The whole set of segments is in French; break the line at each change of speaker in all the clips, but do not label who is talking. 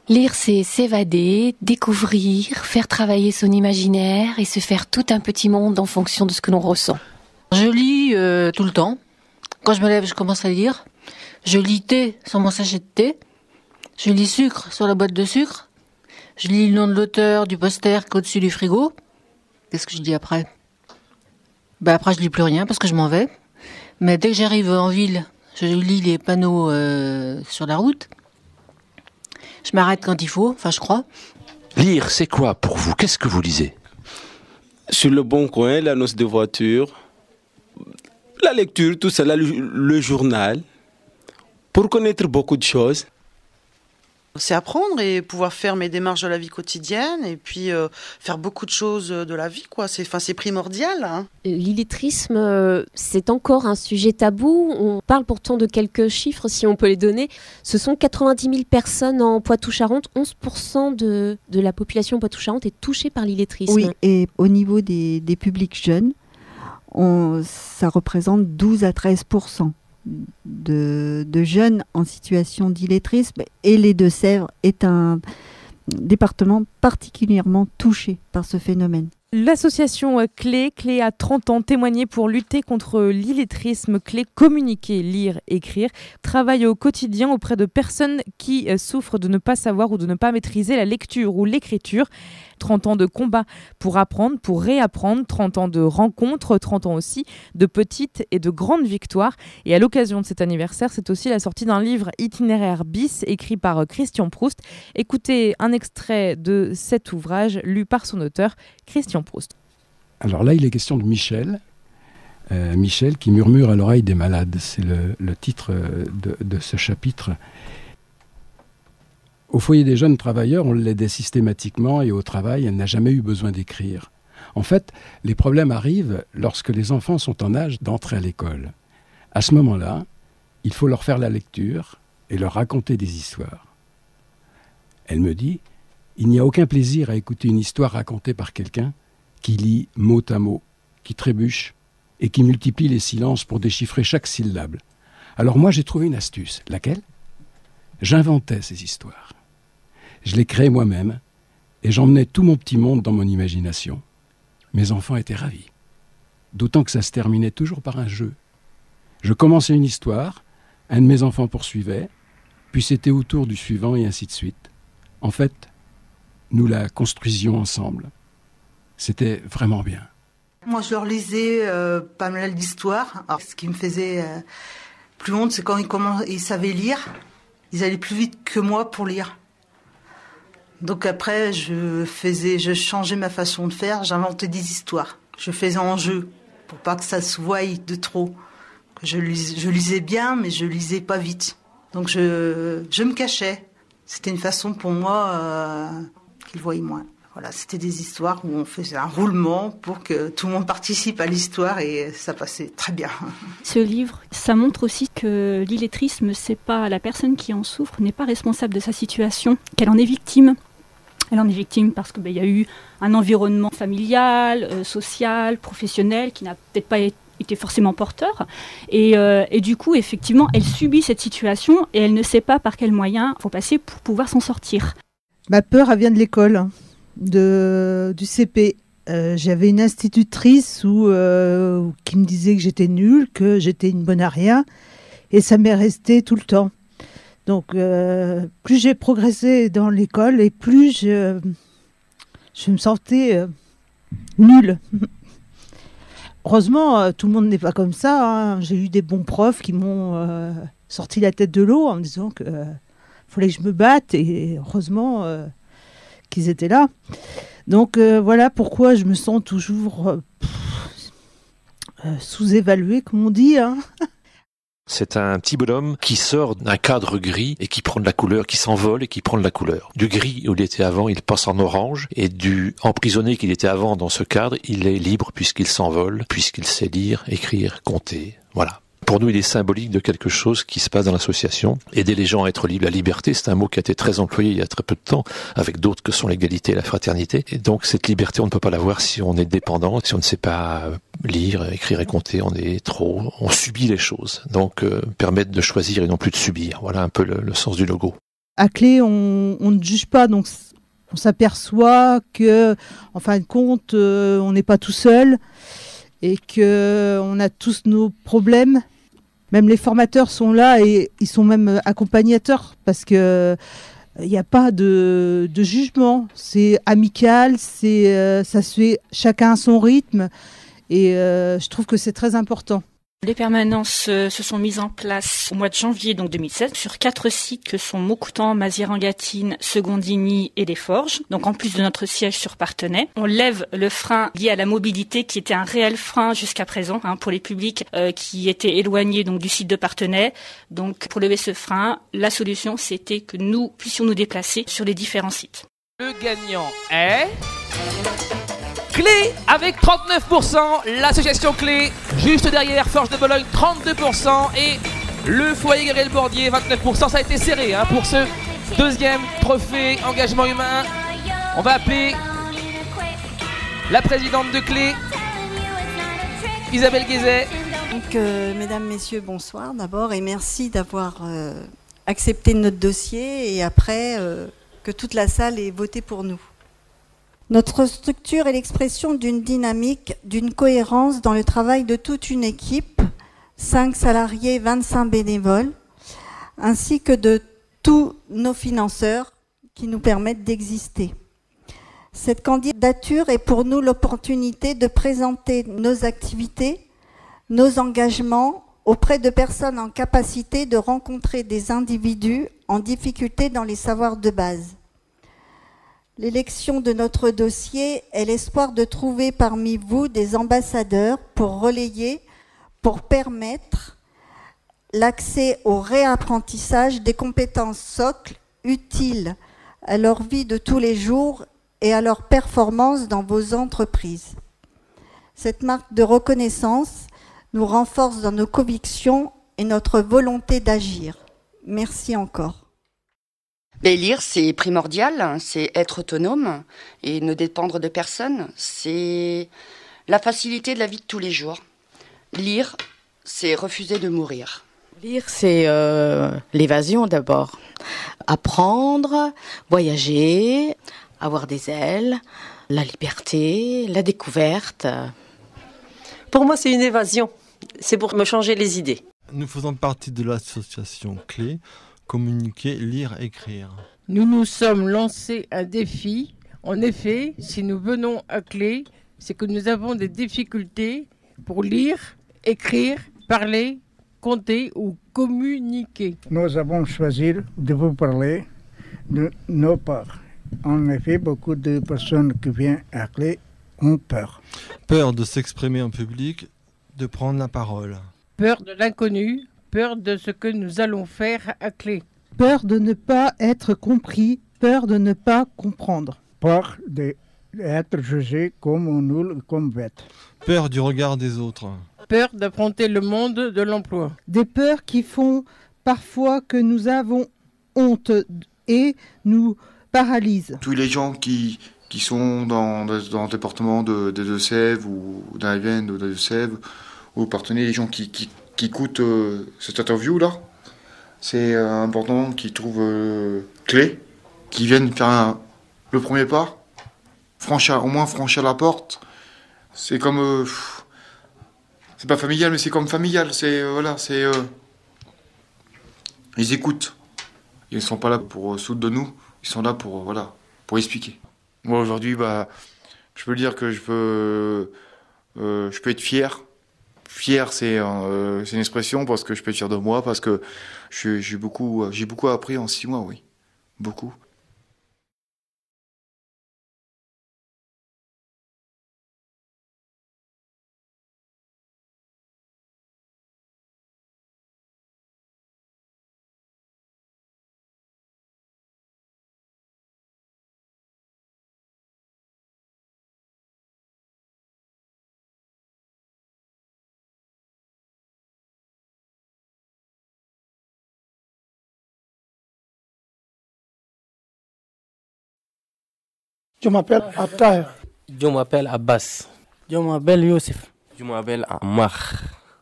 Lire, c'est s'évader, découvrir, faire travailler son imaginaire et se faire tout un petit monde en fonction de ce que l'on ressent.
Je lis tout le temps. Quand je me lève, je commence à lire. Je lis thé sur mon sachet de thé. Je lis sucre sur la boîte de sucre. Je lis le nom de l'auteur du poster qui est au-dessus du frigo. Qu'est-ce que je dis après ? Après, je lis plus rien parce que je m'en vais. Mais dès que j'arrive en ville, je lis les panneaux sur la route. Je m'arrête quand il faut, je crois.
Lire, c'est quoi pour vous ? Qu'est-ce que vous lisez ?
Sur le Bon Coin, l'annonce de voiture, la lecture, tout ça, le journal, pour connaître beaucoup de choses.
C'est apprendre et pouvoir faire mes démarches de la vie quotidienne et puis faire beaucoup de choses de la vie, quoi. C'est primordial. Hein.
L'illettrisme, c'est encore un sujet tabou. On parle pourtant de quelques chiffres, si on peut les donner. Ce sont 90 000 personnes en Poitou-Charentes. 11% de la population Poitou-Charentes est touchée par l'illettrisme.
Oui, et au niveau des publics jeunes, ça représente 12 à 13% de jeunes en situation d'illettrisme, et les Deux-Sèvres est un département particulièrement touché par ce phénomène.
L'association Clé a 30 ans, témoigné pour lutter contre l'illettrisme. Clé, communiquer, lire, écrire, travaille au quotidien auprès de personnes qui souffrent de ne pas savoir ou de ne pas maîtriser la lecture ou l'écriture. 30 ans de combat pour apprendre, pour réapprendre, 30 ans de rencontres, 30 ans aussi de petites et de grandes victoires. Et à l'occasion de cet anniversaire, c'est aussi la sortie d'un livre itinéraire bis écrit par Christian Proust. Écoutez un extrait de cet ouvrage lu par son auteur, Christian Proust.
Alors là, il est question de Michel. Michel qui murmure à l'oreille des malades. C'est le titre de ce chapitre. Au foyer des jeunes travailleurs, on l'aidait systématiquement et au travail, elle n'a jamais eu besoin d'écrire. En fait, les problèmes arrivent lorsque les enfants sont en âge d'entrer à l'école. À ce moment-là, il faut leur faire la lecture et leur raconter des histoires. Elle me dit, il n'y a aucun plaisir à écouter une histoire racontée par quelqu'un qui lit mot à mot, qui trébuche et qui multiplie les silences pour déchiffrer chaque syllabe. Alors moi, j'ai trouvé une astuce. Laquelle ? J'inventais ces histoires. Je les créais moi-même et j'emmenais tout mon petit monde dans mon imagination. Mes enfants étaient ravis. D'autant que ça se terminait toujours par un jeu. Je commençais une histoire, un de mes enfants poursuivait, puis c'était au tour du suivant et ainsi de suite. En fait, nous la construisions ensemble. C'était vraiment bien.
Moi, je leur lisais pas mal d'histoires. Alors, ce qui me faisait plus honte, c'est quand ils savaient lire. Ils allaient plus vite que moi pour lire. Donc après, je changeais ma façon de faire, j'inventais des histoires. Je faisais en jeu, pour pas que ça se voie de trop. Je lisais bien, mais je lisais pas vite. Donc je me cachais. C'était une façon pour moi qu'ils voyaient moins. Voilà, c'était des histoires où on faisait un roulement pour que tout le monde participe à l'histoire et ça passait très bien.
Ce livre, ça montre aussi que l'illettrisme, c'est pas la personne qui en souffre, n'est pas responsable de sa situation, qu'elle en est victime. Elle en est victime parce qu'il y a eu un environnement familial, social, professionnel qui n'a peut-être pas été forcément porteur. Et du coup, effectivement, elle subit cette situation et elle ne sait pas par quels moyens il faut passer pour pouvoir s'en sortir.
Ma peur, elle vient de l'école. Du CP. J'avais une institutrice qui me disait que j'étais nulle, que j'étais une bonne à rien, et ça m'est resté tout le temps. Donc, plus j'ai progressé dans l'école, et plus je me sentais nulle. Heureusement, tout le monde n'est pas comme ça. Hein. J'ai eu des bons profs qui m'ont sorti la tête de l'eau en me disant qu'il fallait que je me batte, et heureusement qu'ils étaient là. Donc voilà pourquoi je me sens toujours sous-évaluée, comme on dit. Hein.
C'est un petit bonhomme qui sort d'un cadre gris et qui prend de la couleur, qui s'envole et qui prend de la couleur. Du gris où il était avant, il passe en orange, et du emprisonné qu'il était avant dans ce cadre, il est libre puisqu'il s'envole, puisqu'il sait lire, écrire, compter. Voilà. Pour nous, il est symbolique de quelque chose qui se passe dans l'association. Aider les gens à être libres. La liberté, c'est un mot qui a été très employé il y a très peu de temps, avec d'autres que sont l'égalité et la fraternité. Et donc, cette liberté, on ne peut pas l'avoir si on est dépendant, si on ne sait pas lire, écrire et compter, on subit les choses. Donc, permettre de choisir et non plus de subir. Voilà un peu le sens du logo.
à Clé, on ne juge pas, donc on s'aperçoit que, en fin de compte, on n'est pas tout seul et que on a tous nos problèmes. Même les formateurs sont là et ils sont même accompagnateurs parce que il n'y a pas de jugement. C'est amical, ça se fait chacun à son rythme et je trouve que c'est très important.
Les permanences se sont mises en place au mois de janvier donc 2016 sur 4 sites que sont Maucoutan, Mazières-en-Gâtine, Secondigny et Les Forges. Donc en plus de notre siège sur Parthenay, on lève le frein lié à la mobilité qui était un réel frein jusqu'à présent pour les publics qui étaient éloignés donc du site de Parthenay. Donc pour lever ce frein, la solution c'était que nous puissions nous déplacer sur les différents sites.
Le gagnant est Clé avec 39%, l'association Clé juste derrière Forge de Bologne 32% et le foyer Gabriel Bordier 29%. Ça a été serré pour ce deuxième trophée engagement humain. On va appeler la présidente de Clé, Isabelle Guézet.
Donc, mesdames, messieurs, bonsoir d'abord et merci d'avoir accepté notre dossier et après que toute la salle ait voté pour nous. Notre structure est l'expression d'une dynamique, d'une cohérence dans le travail de toute une équipe, 5 salariés, 25 bénévoles, ainsi que de tous nos financeurs qui nous permettent d'exister. Cette candidature est pour nous l'opportunité de présenter nos activités, nos engagements auprès de personnes en capacité de rencontrer des individus en difficulté dans les savoirs de base. L'élection de notre dossier est l'espoir de trouver parmi vous des ambassadeurs pour relayer, pour permettre l'accès au réapprentissage des compétences socles utiles à leur vie de tous les jours et à leur performance dans vos entreprises. Cette marque de reconnaissance nous renforce dans nos convictions et notre volonté d'agir. Merci encore.
Mais lire, c'est primordial, c'est être autonome et ne dépendre de personne. C'est la facilité de la vie de tous les jours. Lire, c'est refuser de mourir.
Lire, c'est l'évasion d'abord. Apprendre, voyager, avoir des ailes, la liberté, la découverte.
Pour moi, c'est une évasion. C'est pour me changer les idées.
Nous faisons partie de l'association Clé. Communiquer, lire, écrire.
Nous nous sommes lancés un défi. En effet, si nous venons à Clé, c'est que nous avons des difficultés pour lire, écrire, parler, compter ou communiquer.
Nous avons choisi de vous parler de nos peurs. En effet, beaucoup de personnes qui viennent à Clé ont peur.
Peur de s'exprimer en public, de prendre la parole.
Peur de l'inconnu. Peur de ce que nous allons faire à Clé.
Peur de ne pas être compris, peur de ne pas comprendre.
Peur d'être jugé comme nul, comme bête.
Peur du regard des autres.
Peur d'affronter le monde de l'emploi.
Des peurs qui font parfois que nous avons honte et nous paralysent.
Tous les gens qui sont dans le département de Deux-Sèvres ou dans la Vienne ou de Deux-Sèvres ou Parthenay, les gens qui écoutent cette interview-là, c'est important qu'ils trouvent Clé, qu'ils viennent faire le premier pas, au moins franchir la porte. C'est comme... c'est pas familial, mais c'est comme familial. C'est... ils écoutent. Ils sont pas là pour soude de nous, ils sont là pour expliquer. Moi, aujourd'hui, je peux dire que je peux être fier. Fier, c'est une expression parce que je peux être fier de moi, parce que j'ai beaucoup appris en 6 mois, oui. Beaucoup.
Je m'appelle Attaï.
Je m'appelle Abbas.
Je m'appelle Youssef.
Je m'appelle Ammar.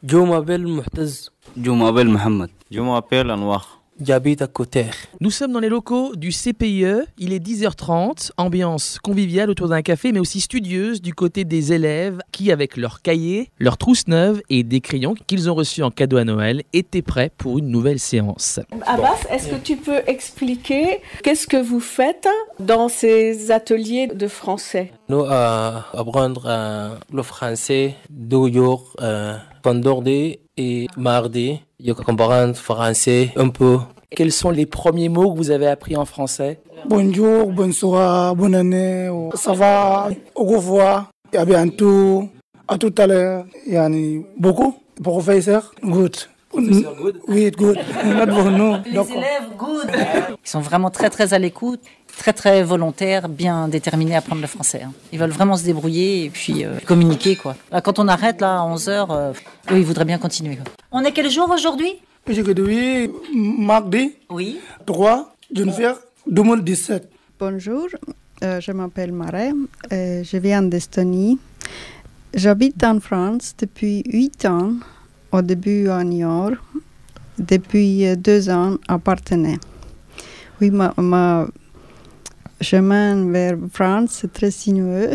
Je m'appelle Muhtaz.
Je m'appelle Mohamed.
Je m'appelle Anwar.
J'habite à Côté.
Nous sommes dans les locaux du CPIE, il est 10h30, ambiance conviviale autour d'un café mais aussi studieuse du côté des élèves qui, avec leurs cahiers, leurs trousses neuves et des crayons qu'ils ont reçus en cadeau à Noël, étaient prêts pour une nouvelle séance.
Abbas, est-ce que tu peux expliquer qu'est-ce que vous faites dans ces ateliers de français?
Nous apprendre le français deux jours, vendredi et mardi. Je comprends français un peu.
Quels sont les premiers mots que vous avez appris en français?
Bonjour, bonsoir, bonne année, ça va, au revoir, à bientôt, à tout à l'heure. Yani, beaucoup. Professeur, good.
Professeur good?
Oui, good.
Les élèves, good. Ils sont vraiment très très à l'écoute, très très volontaires, bien déterminés à apprendre le français. Ils veulent vraiment se débrouiller et puis communiquer, quoi. Là, quand on arrête là à 11h, eux ils voudraient bien continuer, quoi. On est quel jour aujourd'hui?
Aujourd'hui, mardi,
oui.
3 janvier 2017.
Bonjour, je m'appelle Marie, je viens d'Estonie. J'habite en France depuis 8 ans, au début à Niort, depuis 2 ans à Parthenay. Oui, ma chemin vers France est très sinueuse.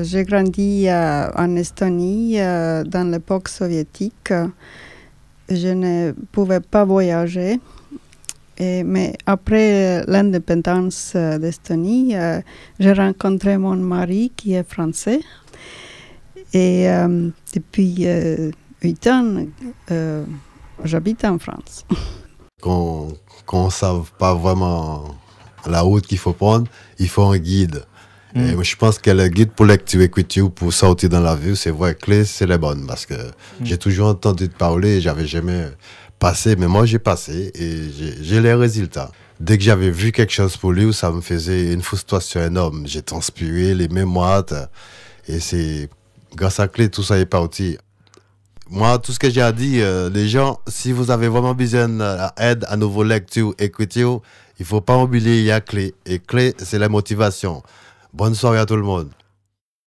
J'ai grandi en Estonie dans l'époque soviétique. Je ne pouvais pas voyager. Mais après l'indépendance d'Estonie, j'ai rencontré mon mari qui est français. Et depuis 8 ans, j'habite en France.
Quand on ne sait pas vraiment la route qu'il faut prendre, il faut un guide. Et moi, je pense que le guide pour lecture écriture pour sortir dans la vie, c'est vrai que c'est les bonnes. Parce que j'ai toujours entendu parler et j'avais jamais passé. Mais moi, j'ai passé et j'ai les résultats. Dès que j'avais vu quelque chose pour lui, ça me faisait une frustration énorme. J'ai transpiré, les mémoires. Et c'est grâce à Clé, tout ça est parti. Moi, tout ce que j'ai à dire, les gens, si vous avez vraiment besoin d'aide à nouveau lecture, écriture, il ne faut pas oublier, il y a Clé. Et Clé, c'est la motivation. Bonne soirée à tout le monde.